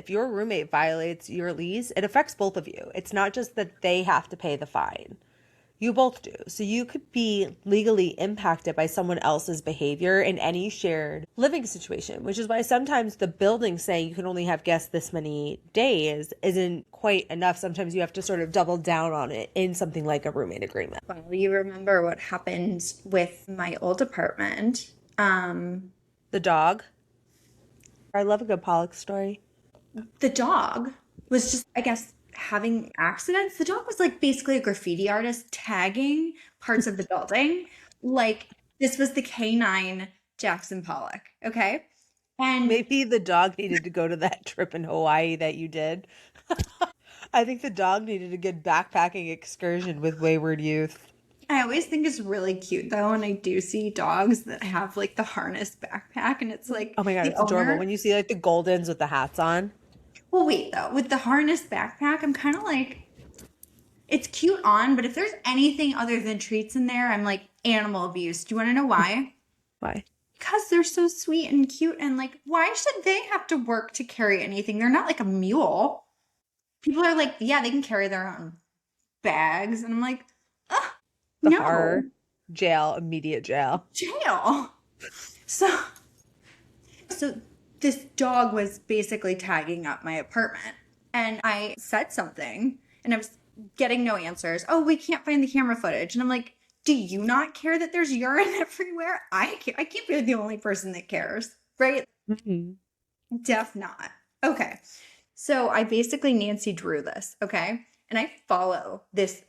If your roommate violates your lease, it affects both of you. It's not just that they have to pay the fine. You both do. So you could be legally impacted by someone else's behavior in any shared living situation, which is why sometimes the building saying you can only have guests this many days isn't quite enough. Sometimes you have to sort of double down on it in something like a roommate agreement. Well, you remember what happened with my old apartment. The dog. I love a good Pollock story. The dog was just, I guess, having accidents. The dog was like basically a graffiti artist tagging parts of the building. Like this was the K9 Jackson Pollock. Okay. And Maybe the dog needed to go to that trip in Hawaii that you did. I think the dog needed a good backpacking excursion with wayward youth. I always think it's really cute though when I do see dogs that have like the harness backpack and it's like Oh my God, the it's adorable. owner. When you see like the Goldens with the hats on. Well, wait though, with the harness backpack, I'm kind of like, it's cute on, but if there's anything other than treats in there, I'm like animal abuse. Do you want to know why? Why? Because they're so sweet and cute and like, why should they have to work to carry anything? They're not like a mule. People are like, yeah, they can carry their own bags. And I'm like, ugh, The no. horror. Jail, immediate jail. Jail. So this dog was basically tagging up my apartment and I said something and I was getting no answers. Oh, we can't find the camera footage. And I'm like, do you not care that there's urine everywhere? I can't be the only person that cares, right? Mm-hmm. Def not. Okay. So I basically Nancy Drew this, okay? And I follow this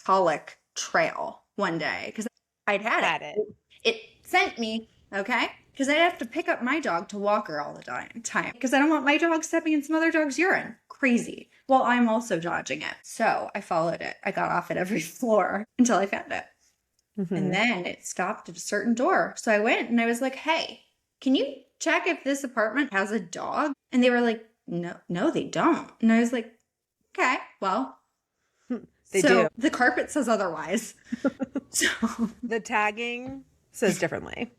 Pollock trail one day because I'd had it. It sent me, okay? Because I'd have to pick up my dog to walk her all the time because I don't want my dog stepping in some other dog's urine. Crazy. Well, I'm also dodging it. So I followed it. I got off at every floor until I found it. Mm-hmm. And then it stopped at a certain door. So I went and I was like, hey, can you check if this apartment has a dog? And they were like, no, they don't. And I was like, okay, well, They so do. the carpet says otherwise. So The tagging says differently.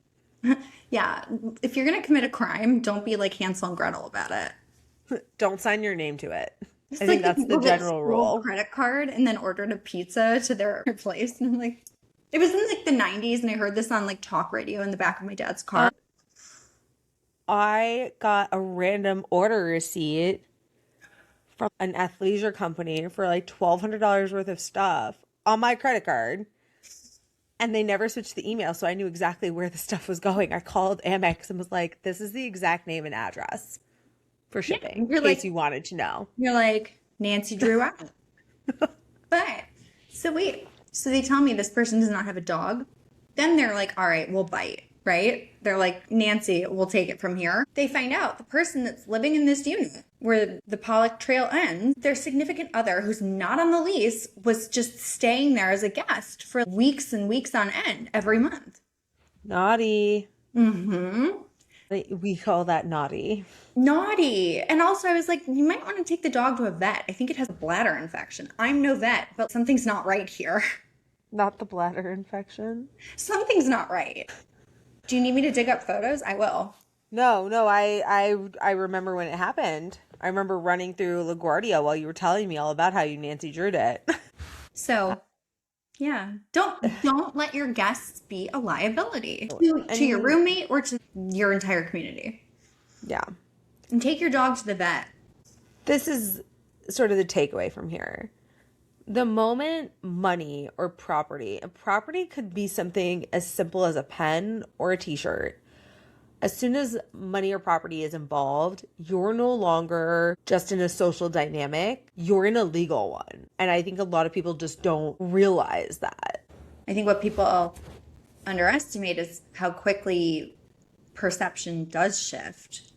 yeah, if you're going to commit a crime, don't be like Hansel and Gretel about it. Don't sign your name to it. It's I like think that's the people that general stole rule. a credit card and then ordered a pizza to their place. And I'm like, it was in like the 90s and I heard this on like talk radio in the back of my dad's car. I got a random order receipt from an athleisure company for like $1,200 worth of stuff on my credit card. And they never switched the email, so I knew exactly where the stuff was going. I called Amex and was like, this is the exact name and address for shipping, you're in case like- you wanted to know. You're like, Nancy Drew out. But, so wait, so they tell me this person does not have a dog. Then they're like, all right, we'll bite, right? They're like, Nancy, we'll take it from here. They find out the person that's living in this unit where the Pollock Trail ends, their significant other who's not on the lease was just staying there as a guest for weeks and weeks on end every month. Naughty. Mm-hmm. We call that naughty. Naughty. And also I was like, you might want to take the dog to a vet. I think it has a bladder infection. I'm no vet, but something's not right here. Not the bladder infection. Something's not right. Do you need me to dig up photos? I will. No, I remember when it happened. I remember running through LaGuardia while you were telling me all about how you Nancy Drew'd it. So, yeah, don't let your guests be a liability to your roommate or to your entire community. Yeah. And take your dog to the vet. This is sort of the takeaway from here. The moment money or property, and property could be something as simple as a pen or a t-shirt. As soon as money or property is involved, you're no longer just in a social dynamic, you're in a legal one. And I think a lot of people just don't realize that. I think what people underestimate is how quickly perception does shift.